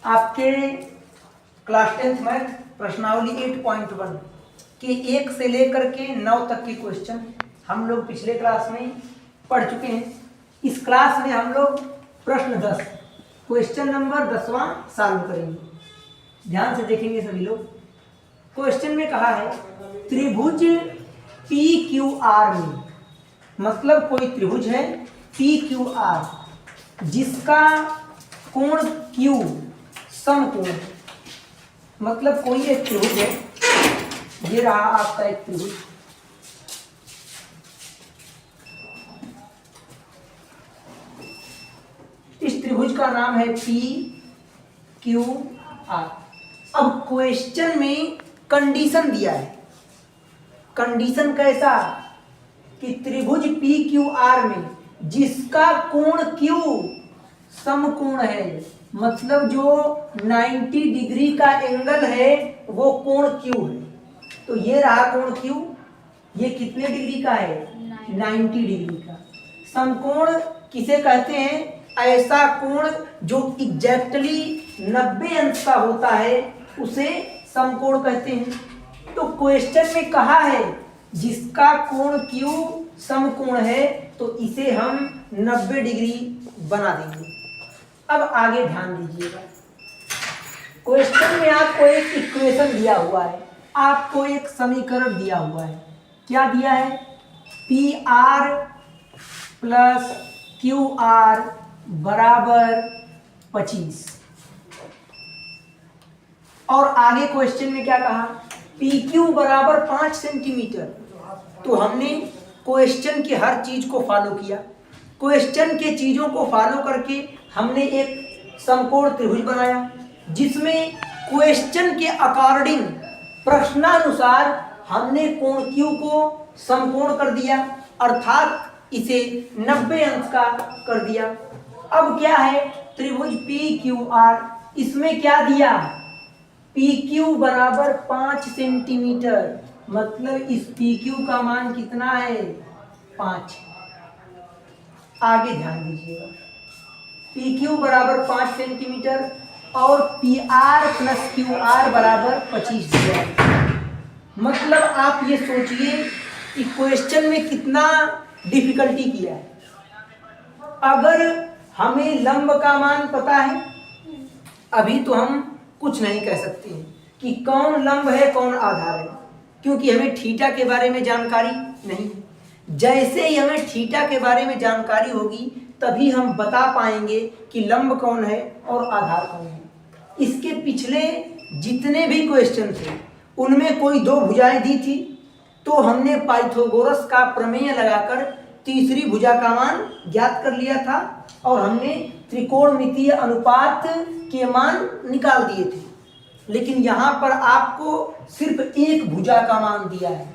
आपके class 10th math प्रश्नावली 8.1 के 1 से लेकर के 9 तक के क्वेश्चन हम लोग पिछले क्लास में पढ़ चुके हैं। इस क्लास में हम लोग प्रश्न 10 क्वेश्चन नंबर 10वां सॉल्व करेंगे। ध्यान से देखेंगे सभी लोग। क्वेश्चन में कहा है त्रिभुज पी क्यू आर में, मतलब कोई त्रिभुज है पी क्यू आर जिसका कोण क्यू समकोण, मतलब कोई एक त्रिभुज है, ये रहा आपका एक त्रिभुज, इस त्रिभुज का नाम है पी क्यू आर। अब क्वेश्चन में कंडीशन दिया है। कंडीशन कैसा कि त्रिभुज पी क्यू आर में जिसका कोण क्यू समकोण है, मतलब जो 90 डिग्री का एंगल है वो कोण क्यू है। तो ये रहा कोण क्यू, ये कितने डिग्री का है? 90 डिग्री का। समकोण किसे कहते हैं? ऐसा कोण जो एग्जैक्टली 90 अंश का होता है उसे समकोण कहते हैं। तो क्वेश्चन में कहा है जिसका कोण क्यू समकोण है, तो इसे हम 90 डिग्री बना देंगे। अब आगे ध्यान दीजिएगा। क्वेश्चन में आपको एक इक्वेशन दिया हुआ है, आपको एक समीकरण दिया हुआ है। क्या दिया है? P R plus Q R बराबर 25। और आगे क्वेश्चन में क्या कहा? पी क्यू बराबर 5 सेंटीमीटर। तो हमने क्वेश्चन के हर चीज को फॉलो किया। क्वेश्चन के चीजों को फॉलो करके हमने एक समकोण त्रिभुज बनाया जिसमें क्वेश्चन के अकॉर्डिंग प्रश्नानुसार हमने कोण क्यू को समकोण कर दिया, अर्थात इसे 90 अंश का कर दिया। अब क्या है? त्रिभुज पी क्यू आर, इसमें क्या दिया? पी क्यू बराबर 5 सेंटीमीटर, मतलब इस पी क्यू का मान कितना है? 5। आगे ध्यान दीजिएगा। पी क्यू बराबर 5 सेंटीमीटर और P R plus Q R बराबर 25 दिया। मतलब आप ये सोचिए कि क्वेश्चन में कितना डिफिकल्टी किया है। अगर हमें लंब का मान पता है, अभी तो हम कुछ नहीं कह सकते हैं कि कौन लंब है कौन आधार है, क्योंकि हमें थीटा के बारे में जानकारी नहीं है। जैसे ही हमें थीटा के बारे में जानकारी होगी तभी हम बता पाएंगे कि लंब कौन है और आधार कौन है। इसके पिछले जितने भी क्वेश्चन थे उनमें कोई दो भुजाएं दी थी, तो हमने पाइथागोरस का प्रमेय लगाकर तीसरी भुजा का मान ज्ञात कर लिया था और हमने त्रिकोणमितीय अनुपात के मान निकाल दिए थे। लेकिन यहाँ पर आपको सिर्फ एक भुजा का मान दिया है,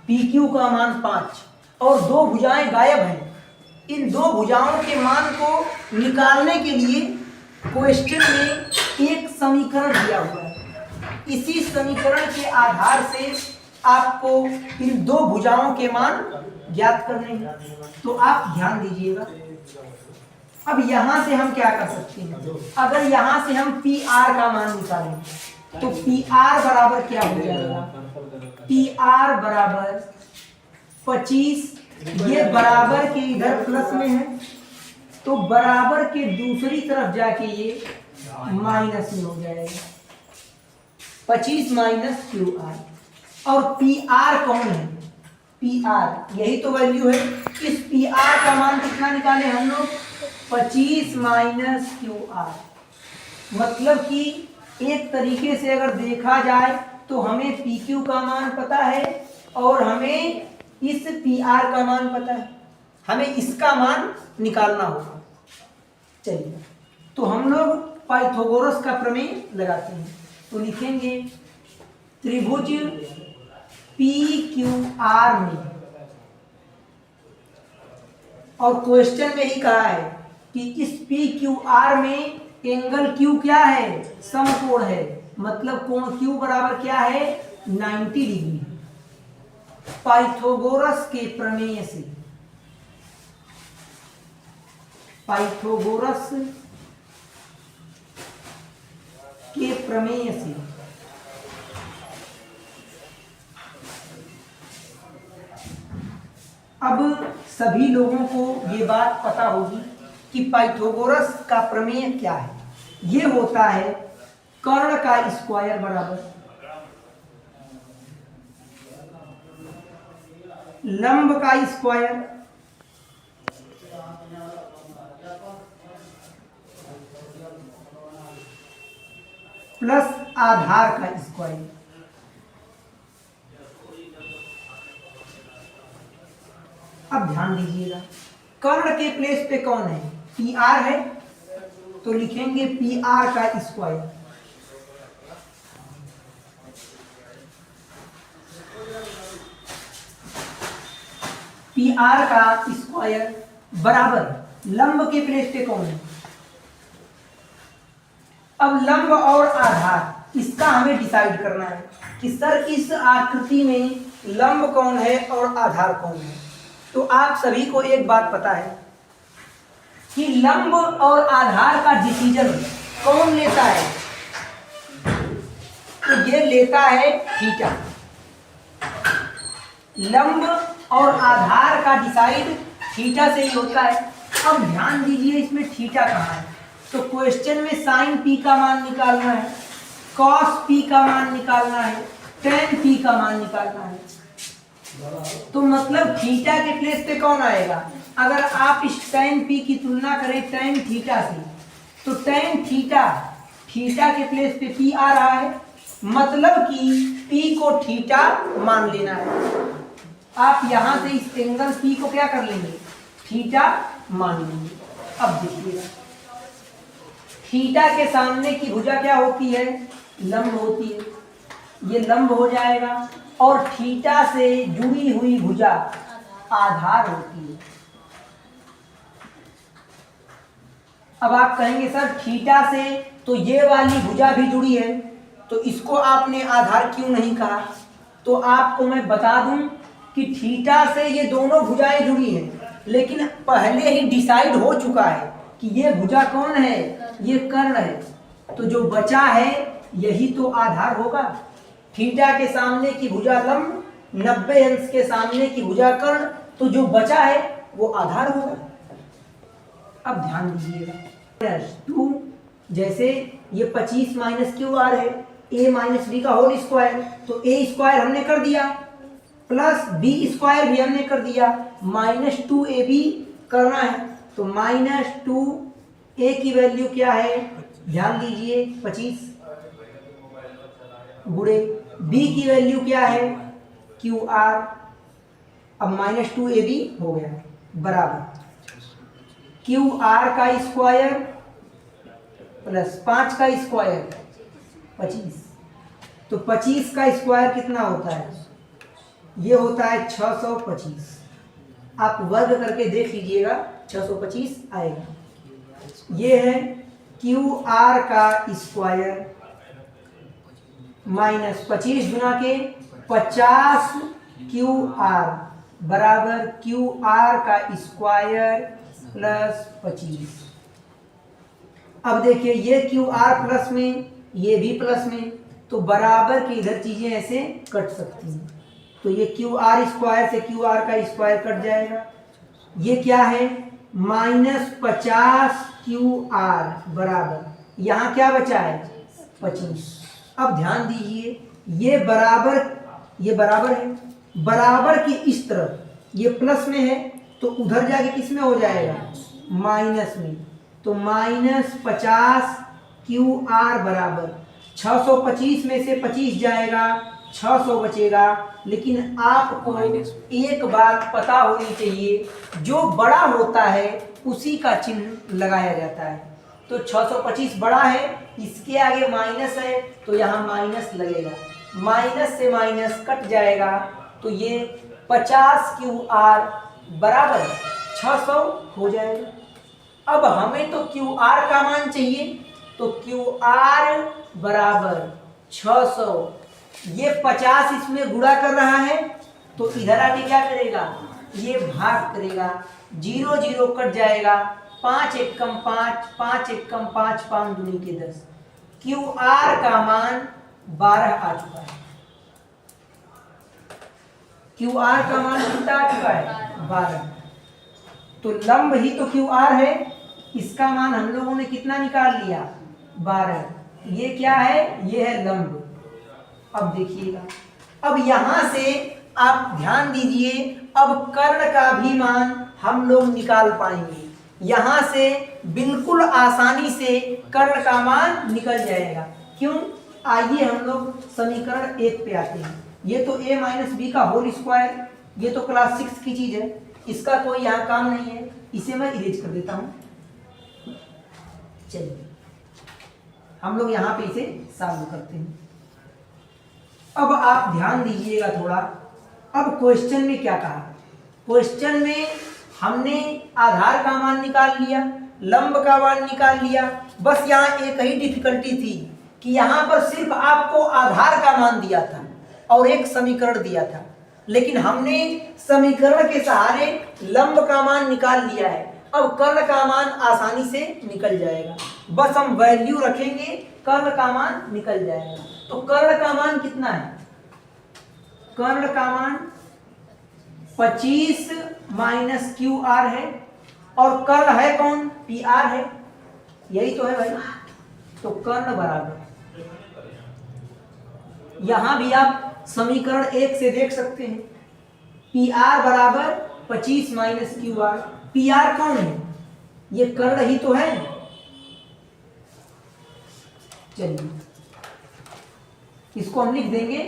पी क्यू का मान 5 और दो भुजाएं गायब हैं। इन दो भुजाओं के मान को निकालने के लिए क्वेश्चन में एक समीकरण दिया हुआ है। इसी समीकरण के आधार से आपको इन दो भुजाओं के मान ज्ञात करने हैं। तो आप ध्यान दीजिएगा। अब यहां से हम क्या कर सकते हैं? अगर यहां से हम पी आर का मान निकालें तो पी आर बराबर क्या हो जाएगा? पी आर बराबर 25, ये बराबर के इधर प्लस में है तो बराबर के दूसरी तरफ जाके ये माइनस में हो जाएगा। 25 माइनस क्यू आर। और पी आर कौन है? पी आर यही तो वैल्यू है। इस पी आर का मान कितना निकाले हम लोग? 25 माइनस क्यू आर। मतलब कि एक तरीके से अगर देखा जाए तो हमें पी क्यू का मान पता है और हमें इस पी आर का मान पता है, हमें इसका मान निकालना होगा। चलिए, तो हम लोग पाइथागोरस का प्रमेय लगाते हैं। तो लिखेंगे त्रिभुज पी क्यू आर में, और क्वेश्चन में ही कहा है कि इस पी क्यू आर में एंगल क्यू क्या है? समकोण है, मतलब कोण क्यू बराबर क्या है? 90 डिग्री। पाइथागोरस के प्रमेय से, पाइथागोरस के प्रमेय से अब सभी लोगों को ये बात पता होगी कि पाइथागोरस का प्रमेय क्या है। ये होता है कर्ण का स्क्वायर बराबर लंब का स्क्वायर प्लस आधार का स्क्वायर। अब ध्यान दीजिएगा, कर्ण के प्लेस पे कौन है? पी आर है, तो लिखेंगे पी आर का स्क्वायर पी आर का स्क्वायर बराबर लंब के प्लेस पे कौन है? अब लंब और आधार इसका हमें डिसाइड करना है कि सर इस आकृति में लंब कौन है और आधार कौन है। तो आप सभी को एक बात पता है कि लंब और आधार का डिसीजन कौन लेता है? तो ये लेता है थीटा। लंब और आधार का डिसाइड थीटा से ही होता है। अब ध्यान दीजिए, इसमें थीटा कहाँ है? तो क्वेश्चन में साइन पी का मान निकालना है, कॉस पी का मान निकालना है, टेन पी का मान निकालना है। तो मतलब थीटा के प्लेस पे कौन आएगा? अगर आप इस टेन पी की तुलना करें टेन थीटा से, तो टेन थीटा थीटा के प्लेस पे पी आ रहा है, मतलब कि पी को थीटा मान लेना है। आप यहां से इस एंगल पी को क्या कर लेंगे? थीटा मान लेंगे। अब देखिएगा, थीटा के सामने की भुजा क्या होती है? लंब होती है। ये लंब हो जाएगा और थीटा से जुड़ी हुई भुजा आधार होती है। अब आप कहेंगे सर थीटा से तो ये वाली भुजा भी जुड़ी है, तो इसको आपने आधार क्यों नहीं कहा? तो आपको मैं बता दूं कि थीटा से ये दोनों भुजाएं जुड़ी हैं, लेकिन पहले ही डिसाइड हो चुका है कि ये भुजा कौन है? ये कर्ण है। तो जो बचा है यही तो आधार होगा। थीटा के सामने की भुजा लंब, 90 अंश के सामने की भुजा कर्ण, तो जो बचा है वो आधार होगा। अब ध्यान दीजिएगा, 2 जैसे ये 25 माइनस क्यू आर है, a माइनस बी का होल स्क्वायर, तो a स्क्वायर हमने कर दिया, प्लस बी स्क्वायर भी हमने कर दिया, माइनस 2ab करना है। तो माइनस 2a की वैल्यू क्या है? ध्यान दीजिए 25 गुणे b की वैल्यू क्या है? Q R. अब माइनस 2ab हो गया बराबर क्यू आर का स्क्वायर प्लस 5 का स्क्वायर 25। तो 25 का स्क्वायर कितना होता है? ये होता है 625। आप वर्ग करके देख लीजिएगा, 625 आएगा। ये है क्यू आर का स्क्वायर माइनस 25 गुना के 50 क्यू आर बराबर क्यू आर का स्क्वायर प्लस 25। अब देखिए, ये क्यू आर प्लस में, ये भी प्लस में, तो बराबर की इधर चीजें ऐसे कट सकती हैं। तो ये क्यू आर स्क्वायर से क्यू आर का स्क्वायर कट जाएगा। ये क्या है? माइनस 50 क्यू आर बराबर, यहाँ क्या बचा है? 25। अब ध्यान दीजिए, ये बराबर है, बराबर की इस तरफ ये प्लस में है, तो उधर जाके किस में हो जाएगा? माइनस में। तो माइनस 50 क्यू आर बराबर 625 में से 25 जाएगा, 600 बचेगा। लेकिन आपको एक बात पता होनी चाहिए, जो बड़ा होता है उसी का चिन्ह लगाया जाता है। तो 625 बड़ा है, इसके आगे माइनस है, तो यहाँ माइनस लगेगा, माइनस से माइनस कट जाएगा, तो ये 50 क्यू आर बराबर 600 हो जाएगा। अब हमें तो क्यू आर का मान चाहिए, तो क्यू आर बराबर 600, ये 50 इसमें गुणा कर रहा है, तो इधर आके क्या करेगा? ये भाग करेगा, 0 0 कट जाएगा, 5 एकम 5, 5 एकम 5, 5 दूनी के 10, क्यू आर का मान 12 आ चुका है। क्यू आर का मान कितना आ चुका है? 12। तो लंब ही तो क्यू आर है, इसका मान हम लोगों ने कितना निकाल लिया? 12। ये क्या है? ये है लंब। अब देखिएगा, अब यहां से आप ध्यान दीजिए, अब कर्ण का भी मान हम लोग निकाल पाएंगे। यहां से बिल्कुल आसानी से कर्ण का मान निकल जाएगा। क्यों? आइए हम लोग समीकरण 1 पे आते हैं। ये तो a माइनस बी का होल स्क्वायर, ये तो क्लास 6 की चीज है, इसका कोई यहाँ काम नहीं है, इसे मैं इरेज कर देता हूं। चलिए हम लोग यहाँ पे इसे सॉल्व करते हैं। अब आप ध्यान दीजिएगा थोड़ा। अब क्वेश्चन में क्या कहा? क्वेश्चन में हमने आधार का मान निकाल लिया, लंब का मान निकाल लिया। बस यहाँ एक ही डिफिकल्टी थी कि यहाँ पर सिर्फ आपको आधार का मान दिया था और एक समीकरण दिया था, लेकिन हमने समीकरण के सहारे लंब का मान निकाल लिया है। अब कर्ण का मान आसानी से निकल जाएगा, बस हम वैल्यू रखेंगे, कर्ण का मान निकल जाएगा। तो कर्ण का मान कितना है? कर्ण का मान 25 माइनस क्यू आर है, और कर्ण है कौन? पी आर है, यही तो है भाई। तो कर्ण बराबर, यहां भी आप समीकरण 1 से देख सकते हैं, पी आर बराबर 25 minus Q R. P R कौन है? ये कर्ण ही तो है। चलिए इसको हम लिख देंगे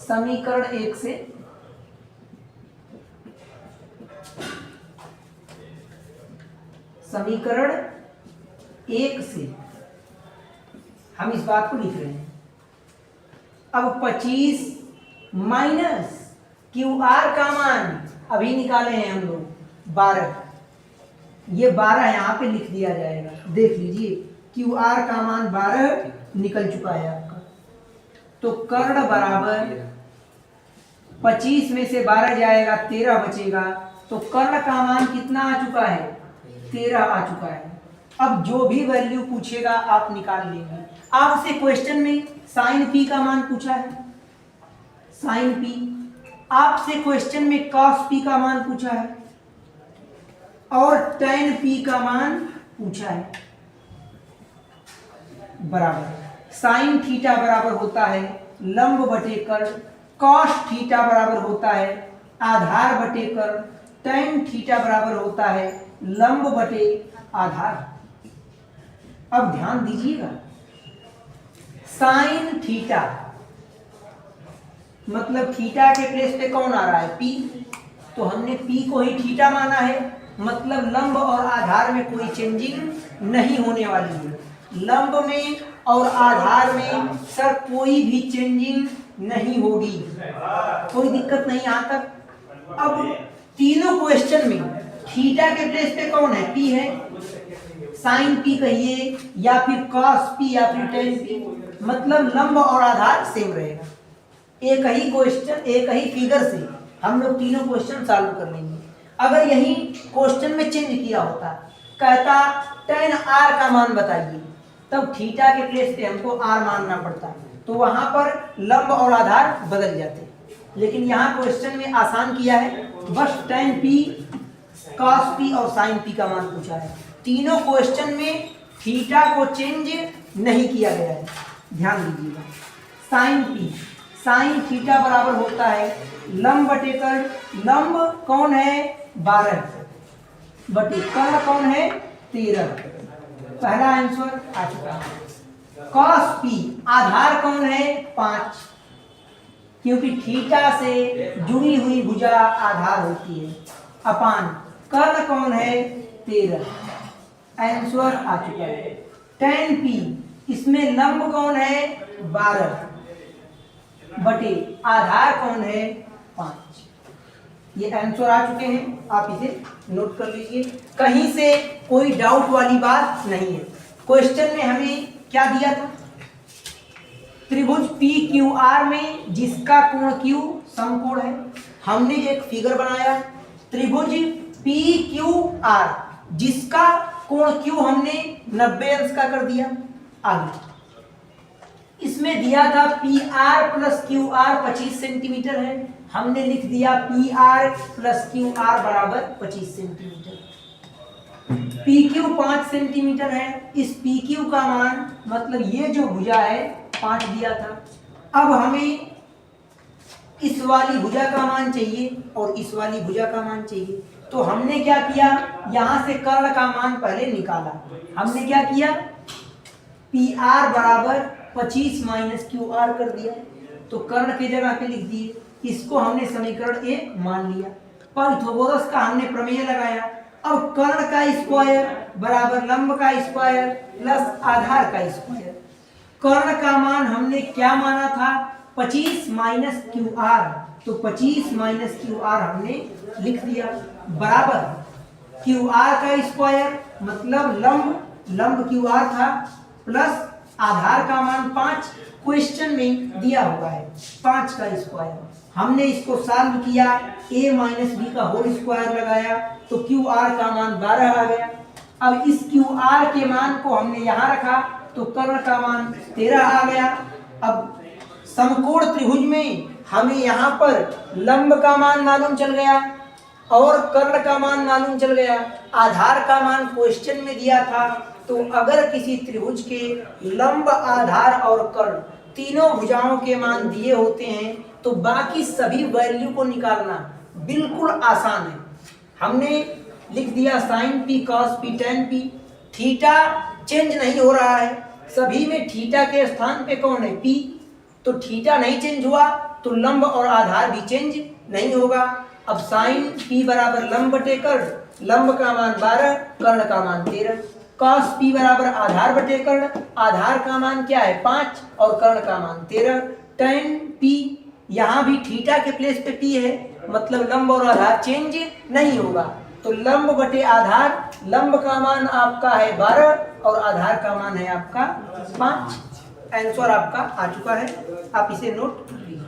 समीकरण 1 से, समीकरण 1 से हम इस बात को लिख रहे हैं। अब 25 माइनस क्यू आर का मान अभी निकाले हैं हम लोग 12, ये 12 यहाँ पे लिख दिया जाएगा। देख लीजिए क्यू आर का मान 12 निकल चुका है आपका। तो कर्ण बराबर 25 में से 12 जाएगा, 13 बचेगा। तो कर्ण का मान कितना आ चुका है? 13 आ चुका है। अब जो भी वैल्यू पूछेगा आप निकाल लेंगे। आपसे क्वेश्चन में साइन पी का मान पूछा है, साइन पी। आपसे क्वेश्चन में कॉस पी का मान पूछा है, और टेन पी का मान पूछा है। बराबर साइन थीटा बराबर होता है लंब बटे कर्ण, कॉस थीटा बराबर होता है आधार बटे कर्ण, टेन थीटा बराबर होता है लंब बटे आधार। अब ध्यान दीजिएगा, साइन थीटा मतलब थीटा के प्लेस पे कौन आ रहा है? पी। तो हमने पी को ही थीटा माना है, मतलब लंब और आधार में कोई चेंजिंग नहीं होने वाली है। लंब में और आधार में सर कोई भी चेंजिंग नहीं होगी, कोई दिक्कत नहीं यहाँ तक। अब तीनों क्वेश्चन में थीटा के प्लेस पे कौन है? पी है। साइन पी कहिए या फिर कॉस पी या फिर टेन पी, मतलब लंब और आधार सेम रहेगा। एक ही क्वेश्चन, एक ही फिगर से हम लोग तीनों क्वेश्चन सॉल्व कर लेंगे। अगर यही क्वेश्चन में चेंज किया होता, कहता टेन आर का मान बताइए, तब थीटा के प्लेस पे हमको आर मानना पड़ता, तो वहां पर लंब और आधार बदल जाते। लेकिन यहाँ क्वेश्चन में आसान किया है, बस टेन पी, कॉस पी और साइन पी का मान पूछा है। तीनों क्वेश्चन में थीटा को चेंज नहीं किया गया है, ध्यान दीजिएगा। साइन पी, साइन थीटा बराबर होता है लंब बटे कर्ण। लंब कौन है? 12 बटे कर्ण कौन है? 13। पहला आंसर आ चुका है। कॉस पी, आधार कौन है? 5, क्योंकि थीटा से जुड़ी हुई भुजा आधार होती है। अपान कर्ण कौन है? 13। आंसर आ चुका है। टेन पी, इसमें लंब कौन है? 12 बटे आधार कौन है? 5। ये आंसर आ चुके हैं, आप इसे नोट कर लीजिए। कहीं से कोई डाउट वाली बात नहीं है। क्वेश्चन में हमें क्या दिया था? त्रिभुज पी क्यू आर में जिसका कोण Q समकोण है, हमने एक फिगर बनाया। त्रिभुज पी क्यू आर जिसका कोण Q हमने 90 अंश का कर दिया। आगे इसमें दिया था P R plus Q R 25 centimetre है, हमने लिख दिया P R plus Q R बराबर 25 सेंटीमीटर। पी क्यू 5 सेंटीमीटर है, इस पी क्यू का मान मतलब ये जो भुजा है 5 दिया था। अब हमें इस वाली भुजा का मान चाहिए और इस वाली भुजा का मान चाहिए, तो हमने क्या किया, यहां से कर्ण का मान पहले निकाला। हमने क्या किया, पी आर बराबर 25 माइनस क्यू आर कर दिया, तो कर्ण की जगह पे लिख दिए। इसको हमने समीकरण 1 मान लिया। पाइथागोरस का हमने प्रमेय लगाया। अब कर्ण का स्क्वायर बराबर लंब का स्क्वायर प्लस आधार का स्क्वायर। कर्ण का मान हमने क्या माना था, 25 माइनस क्यू आर, तो 25 माइनस क्यू आर हमने लिख दिया बराबर क्यू आर का स्क्वायर मतलब लंब क्यू आर था प्लस आधार का मान 5 क्वेश्चन में दिया हुआ है 5 का स्क्वायर। हमने इसको सॉल्व किया, a माइनस बी का होल स्क्वायर लगाया तो क्यू आर का मान 12 आ गया। अब इस क्यू आर के मान को हमने यहाँ रखा तो कर्ण का मान 13 आ गया। अब समकोण त्रिभुज में हमें यहाँ पर लंब का मान मालूम चल गया और कर्ण का मान मालूम चल गया। आधार का मान क्वेश्चन में दिया था, तो अगर किसी त्रिभुज के लंब, आधार और कर्ण तीनों भुजाओं के मान दिए होते हैं तो बाकी सभी वैल्यू को निकालना बिल्कुल आसान है। हमने लिख दिया sine P cos P tan P. Theta change नहीं हो रहा है, सभी में थीटा के स्थान पे कौन है, पी, तो थीटा नहीं चेंज हुआ तो लंब और आधार भी चेंज नहीं होगा। अब साइन पी बराबर लंब बटे कर्ण, लंब का मान 12, कर्ण का मान 13। कॉस पी बराबर आधार बटे कर्ण, आधार का मान क्या है 5 और कर्ण का मान 13। टेन पी, यहाँ भी थीटा के प्लेस पे पी है मतलब लंब और आधार चेंज नहीं होगा, तो लंब बटे आधार, लंब का मान आपका है 12 और आधार का मान है आपका 5। आंसर आपका आ चुका है, आप इसे नोट कर लीजिए।